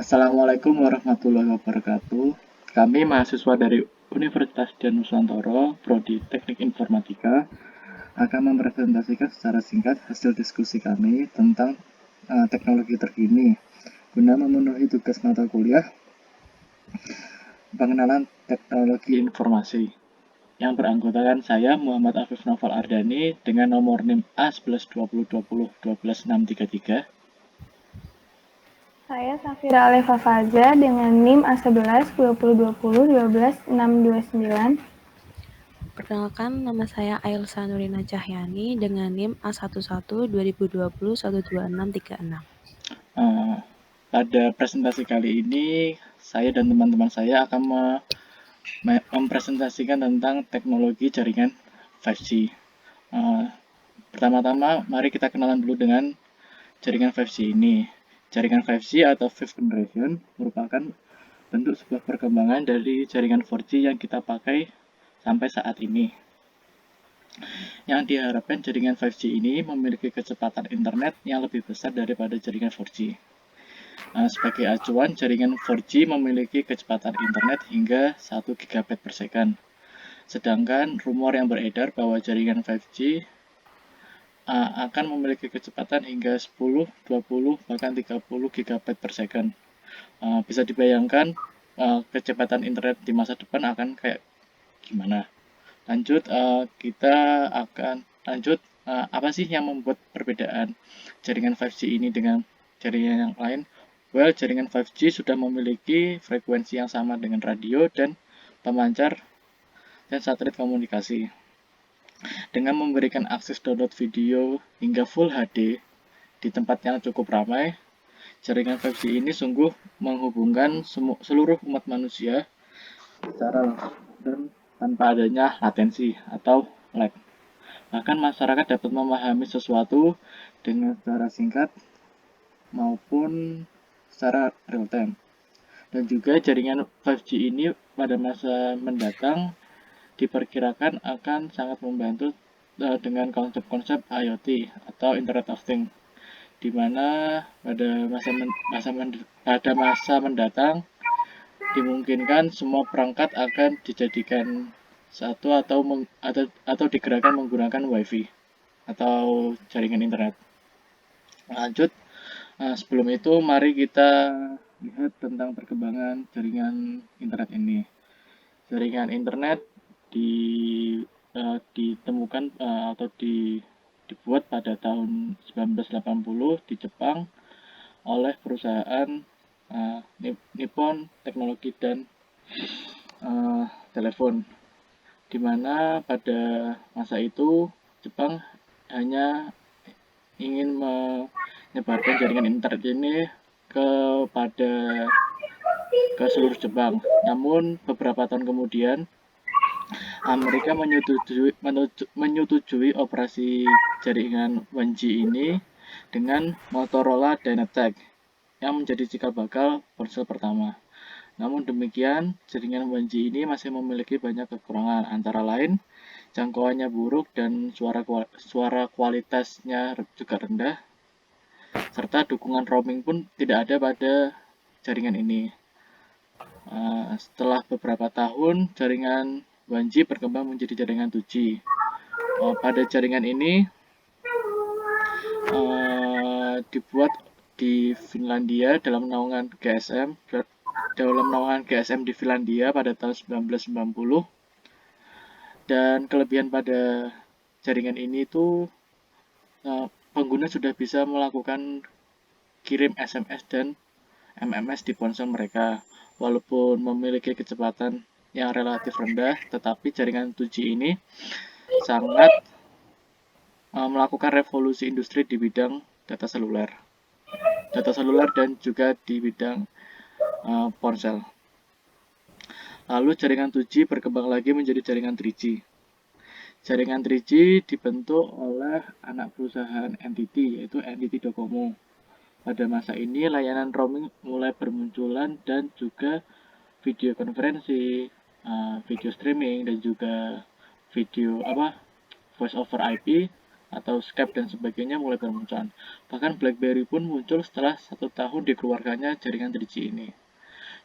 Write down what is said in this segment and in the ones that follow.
Assalamualaikum warahmatullahi wabarakatuh. Kami mahasiswa dari Universitas Dian Nusantara, Prodi Teknik Informatika, akan mempresentasikan secara singkat hasil diskusi kami tentang teknologi terkini guna memenuhi tugas mata kuliah pengenalan teknologi informasi yang beranggotakan saya Muhammad Afif Noval Ardani dengan nomor NIM A112020 12633. Saya Safira Aleva Faza dengan NIM A11 2020 12629. Perkenalkan, nama saya Ailsa Nurina Cahyani dengan NIM A11 2020 12636. Pada presentasi kali ini, saya dan teman-teman saya akan mempresentasikan tentang teknologi jaringan 5G. Pertama-tama, mari kita kenalan dulu dengan jaringan 5G ini. Jaringan 5G atau Fifth Generation merupakan bentuk sebuah perkembangan dari jaringan 4G yang kita pakai sampai saat ini. Yang diharapkan jaringan 5G ini memiliki kecepatan internet yang lebih besar daripada jaringan 4G. Sebagai acuan, jaringan 4G memiliki kecepatan internet hingga 1 GB per second. Sedangkan rumor yang beredar bahwa jaringan 5G akan memiliki kecepatan hingga 10, 20, bahkan 30 GB per second. Bisa dibayangkan kecepatan internet di masa depan akan kayak gimana. Lanjut, kita akan lanjut apa sih yang membuat perbedaan jaringan 5G ini dengan jaringan yang lain? Well, jaringan 5G sudah memiliki frekuensi yang sama dengan radio dan pemancar dan satelit komunikasi. Dengan memberikan akses download video hingga Full HD di tempat yang cukup ramai, jaringan 5G ini sungguh menghubungkan seluruh umat manusia secara langsung dan tanpa adanya latensi atau lag. Bahkan masyarakat dapat memahami sesuatu dengan secara singkat maupun secara real time. Dan juga jaringan 5G ini pada masa mendatang diperkirakan akan sangat membantu dengan konsep-konsep IoT atau Internet of Things, di mana pada masa mendatang dimungkinkan semua perangkat akan dijadikan satu atau digerakkan menggunakan WiFi atau jaringan internet. Lanjut, sebelum itu mari kita lihat tentang perkembangan jaringan internet ini. Jaringan internet ditemukan atau dibuat pada tahun 1980 di Jepang oleh perusahaan Nippon Teknologi dan Telepon, di mana pada masa itu Jepang hanya ingin menyebarkan jaringan internet ini ke seluruh Jepang. Namun beberapa tahun kemudian Amerika menyetujui operasi jaringan 1G ini dengan Motorola Dynatec yang menjadi cikal bakal ponsel pertama. Namun demikian, jaringan 1G ini masih memiliki banyak kekurangan, antara lain jangkauannya buruk dan suara kualitasnya juga rendah, serta dukungan roaming pun tidak ada pada jaringan ini. Setelah beberapa tahun, jaringan 1G berkembang menjadi jaringan 2G. Pada jaringan ini dibuat di Finlandia dalam naungan GSM di Finlandia pada tahun 1990. Dan kelebihan pada jaringan ini itu pengguna sudah bisa melakukan kirim SMS dan MMS di ponsel mereka. Walaupun memiliki kecepatan yang relatif rendah, tetapi jaringan 2G ini sangat melakukan revolusi industri di bidang data seluler dan juga di bidang ponsel. Lalu jaringan 2G berkembang lagi menjadi jaringan 3G. Jaringan 3G dibentuk oleh anak perusahaan NTT, yaitu NTT Docomo. Pada masa ini layanan roaming mulai bermunculan dan juga video konferensi, video streaming dan juga video voice over IP atau Skype dan sebagainya mulai bermunculan. Bahkan BlackBerry pun muncul setelah 1 tahun dikeluarkannya jaringan 3G ini.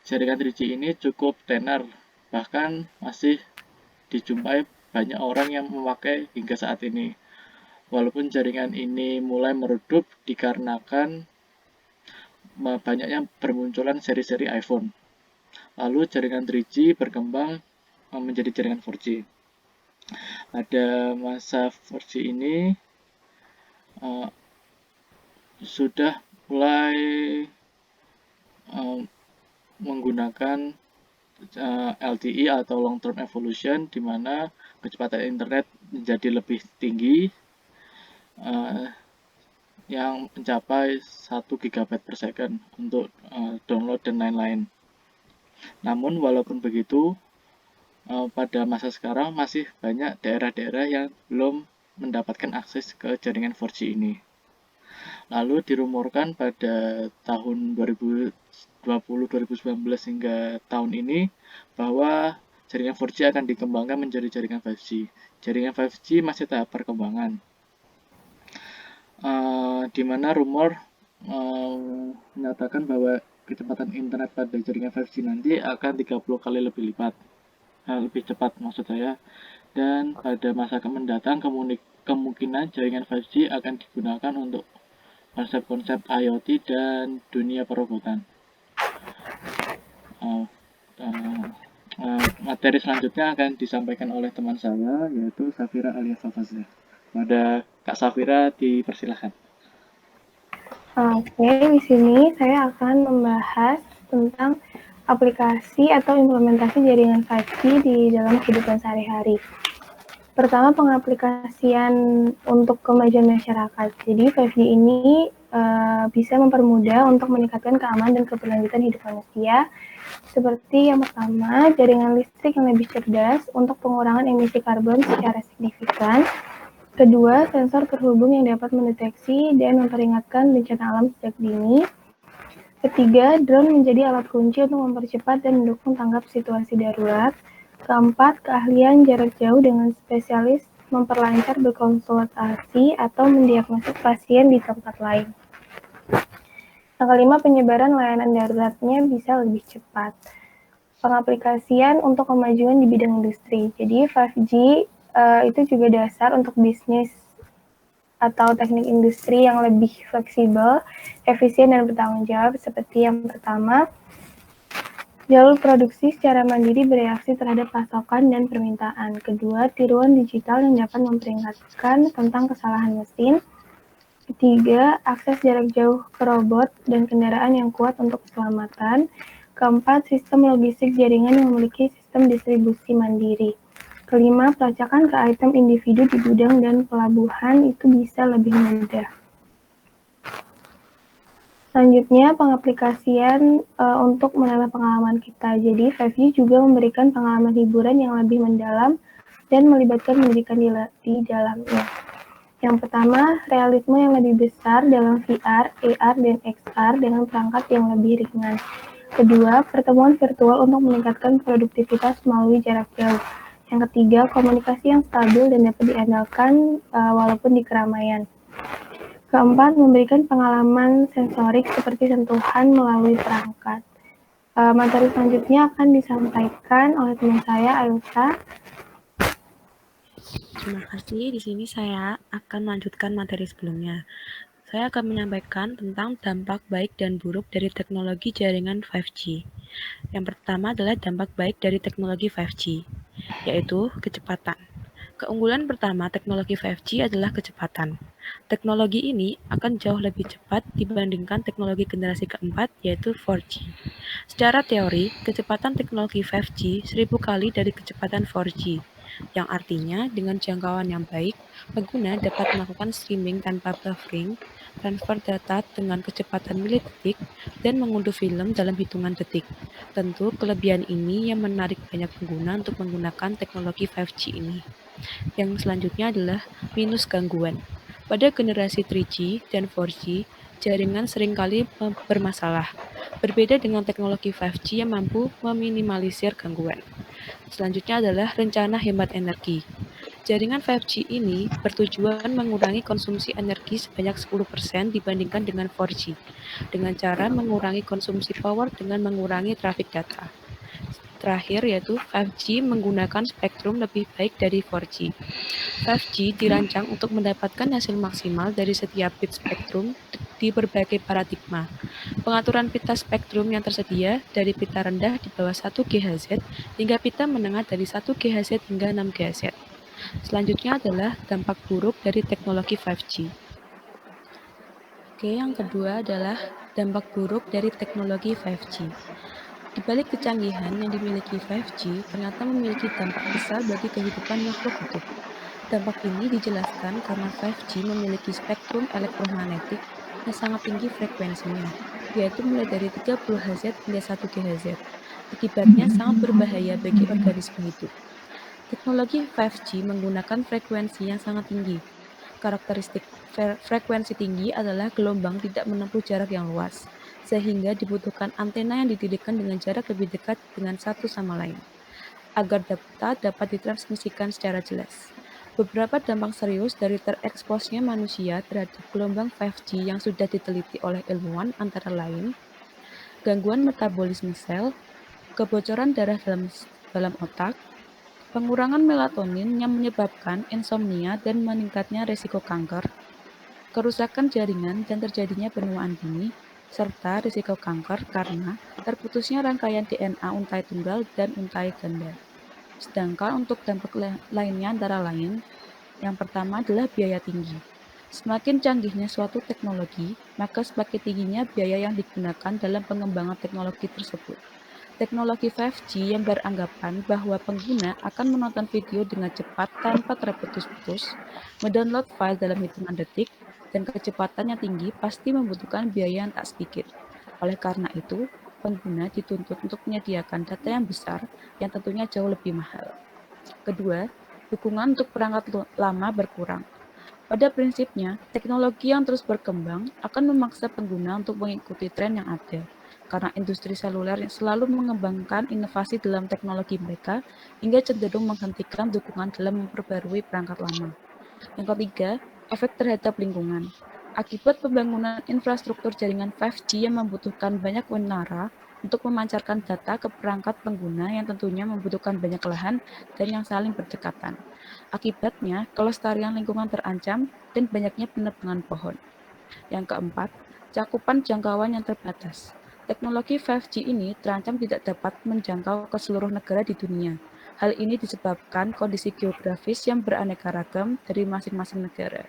Jaringan 3G ini cukup tenar, bahkan masih dijumpai banyak orang yang memakai hingga saat ini. Walaupun jaringan ini mulai meredup dikarenakan banyaknya bermunculan seri-seri iPhone. Lalu jaringan 3G berkembang menjadi jaringan 4G. Pada masa 4G ini sudah mulai menggunakan LTE atau long term evolution, di mana kecepatan internet menjadi lebih tinggi yang mencapai 1 GB per second untuk download dan lain-lain. Namun walaupun begitu, pada masa sekarang masih banyak daerah-daerah yang belum mendapatkan akses ke jaringan 4G ini. Lalu dirumorkan pada tahun 2020-2019 hingga tahun ini bahwa jaringan 4G akan dikembangkan menjadi jaringan 5G. Jaringan 5G masih tahap perkembangan, di mana rumor menyatakan bahwa kecepatan internet pada jaringan 5G nanti akan 30 kali lebih cepat maksud saya. Dan pada masa mendatang kemungkinan jaringan 5G akan digunakan untuk konsep-konsep IoT dan dunia perobotan. Materi selanjutnya akan disampaikan oleh teman saya, yaitu Safira alias Fafazah. Pada Kak Safira dipersilahkan. Oke, di sini saya akan membahas tentang aplikasi atau implementasi jaringan 5G di dalam kehidupan sehari-hari. Pertama, pengaplikasian untuk kemajuan masyarakat. Jadi 5G ini bisa mempermudah untuk meningkatkan keamanan dan keberlanjutan hidup manusia. Seperti yang pertama, jaringan listrik yang lebih cerdas untuk pengurangan emisi karbon secara signifikan. Kedua, sensor terhubung yang dapat mendeteksi dan memperingatkan bencana alam sejak dini. Ketiga, drone menjadi alat kunci untuk mempercepat dan mendukung tanggap situasi darurat. Keempat, keahlian jarak jauh dengan spesialis memperlancar berkonsultasi atau mendiagnosis pasien di tempat lain. Yang kelima, penyebaran layanan daruratnya bisa lebih cepat. Pengaplikasian untuk kemajuan di bidang industri. Jadi 5G itu juga dasar untuk bisnis atau teknik industri yang lebih fleksibel, efisien, dan bertanggung jawab. Seperti yang pertama, jalur produksi secara mandiri bereaksi terhadap pasokan dan permintaan. Kedua, tiruan digital yang dapat memperingatkan tentang kesalahan mesin. Ketiga, akses jarak jauh ke robot dan kendaraan yang kuat untuk keselamatan. Keempat, sistem logistik jaringan yang memiliki sistem distribusi mandiri. Kelima, pelacakan ke item individu di gudang dan pelabuhan itu bisa lebih mudah. Selanjutnya, pengaplikasian untuk menambah pengalaman kita. Jadi, 5G juga memberikan pengalaman hiburan yang lebih mendalam dan melibatkan pendidikan di dalamnya. Yang pertama, realisme yang lebih besar dalam VR, AR, dan XR dengan perangkat yang lebih ringan. Kedua, pertemuan virtual untuk meningkatkan produktivitas melalui jarak jauh. Yang ketiga, komunikasi yang stabil dan dapat diandalkan walaupun di keramaian. Keempat, memberikan pengalaman sensorik seperti sentuhan melalui perangkat. Materi selanjutnya akan disampaikan oleh teman saya, Ailsa. Terima kasih. Di sini saya akan melanjutkan materi sebelumnya. Saya akan menyampaikan tentang dampak baik dan buruk dari teknologi jaringan 5G. Yang pertama adalah dampak baik dari teknologi 5G, yaitu kecepatan. Keunggulan pertama teknologi 5G adalah kecepatan. Teknologi ini akan jauh lebih cepat dibandingkan teknologi generasi keempat, yaitu 4G. Secara teori, kecepatan teknologi 5G 1000 kali dari kecepatan 4G, yang artinya dengan jangkauan yang baik, pengguna dapat melakukan streaming tanpa buffering, transfer data dengan kecepatan milidetik, dan mengunduh film dalam hitungan detik. Tentu, kelebihan ini yang menarik banyak pengguna untuk menggunakan teknologi 5G ini. Yang selanjutnya adalah minus gangguan. Pada generasi 3G dan 4G, jaringan seringkali bermasalah. Berbeda dengan teknologi 5G yang mampu meminimalisir gangguan. Selanjutnya adalah rencana hemat energi. Jaringan 5G ini bertujuan mengurangi konsumsi energi sebanyak 10% dibandingkan dengan 4G, dengan cara mengurangi konsumsi power dengan mengurangi trafik data. Terakhir yaitu 5G menggunakan spektrum lebih baik dari 4G. 5G dirancang untuk mendapatkan hasil maksimal dari setiap bit spektrum di berbagai paradigma. Pengaturan pita spektrum yang tersedia dari pita rendah di bawah 1 GHz hingga pita menengah dari 1 GHz hingga 6 GHz. Selanjutnya adalah dampak buruk dari teknologi 5G. Oke, yang kedua adalah dampak buruk dari teknologi 5G. Di balik kecanggihan yang dimiliki 5G, ternyata memiliki dampak besar bagi kehidupan makhluk hidup. Dampak ini dijelaskan karena 5G memiliki spektrum elektromagnetik yang sangat tinggi frekuensinya, yaitu mulai dari 30 Hz hingga 1 GHz. Akibatnya sangat berbahaya bagi organisme hidup. Teknologi 5G menggunakan frekuensi yang sangat tinggi. Karakteristik frekuensi tinggi adalah gelombang tidak menempuh jarak yang luas, sehingga dibutuhkan antena yang didirikan dengan jarak lebih dekat dengan satu sama lain, agar data dapat ditransmisikan secara jelas. Beberapa dampak serius dari tereksposnya manusia terhadap gelombang 5G yang sudah diteliti oleh ilmuwan antara lain, gangguan metabolisme sel, kebocoran darah dalam otak, pengurangan melatonin yang menyebabkan insomnia dan meningkatnya risiko kanker, kerusakan jaringan dan terjadinya penuaan dini, serta risiko kanker karena terputusnya rangkaian DNA untai tunggal dan untai ganda. Sedangkan untuk dampak lainnya antara lain, yang pertama adalah biaya tinggi. Semakin canggihnya suatu teknologi, maka semakin tingginya biaya yang digunakan dalam pengembangan teknologi tersebut. Teknologi 5G yang beranggapan bahwa pengguna akan menonton video dengan cepat tanpa terputus-putus, mendownload file dalam hitungan detik, dan kecepatan yang tinggi pasti membutuhkan biaya yang tak sedikit. Oleh karena itu, pengguna dituntut untuk menyediakan data yang besar yang tentunya jauh lebih mahal. Kedua, dukungan untuk perangkat lama berkurang. Pada prinsipnya, teknologi yang terus berkembang akan memaksa pengguna untuk mengikuti tren yang ada, karena industri seluler yang selalu mengembangkan inovasi dalam teknologi mereka hingga cenderung menghentikan dukungan dalam memperbarui perangkat lama. Yang ketiga, efek terhadap lingkungan. Akibat pembangunan infrastruktur jaringan 5G yang membutuhkan banyak menara untuk memancarkan data ke perangkat pengguna yang tentunya membutuhkan banyak lahan dan yang saling berdekatan. Akibatnya, kelestarian lingkungan terancam dan banyaknya penebangan pohon. Yang keempat, cakupan jangkauan yang terbatas. Teknologi 5G ini terancam tidak dapat menjangkau ke seluruh negara di dunia. Hal ini disebabkan kondisi geografis yang beraneka ragam dari masing-masing negara.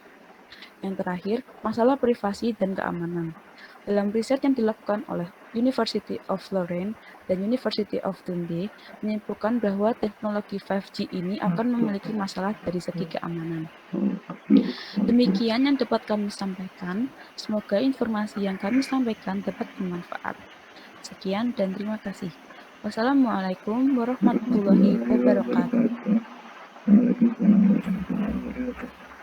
Yang terakhir, masalah privasi dan keamanan. Dalam riset yang dilakukan oleh University of Lorraine dan University of Dundee menyimpulkan bahwa teknologi 5G ini akan memiliki masalah dari segi keamanan. Demikian yang dapat kami sampaikan. Semoga informasi yang kami sampaikan dapat bermanfaat. Sekian dan terima kasih. Wassalamualaikum warahmatullahi wabarakatuh. Waalaikumsalam warahmatullahi wabarakatuh.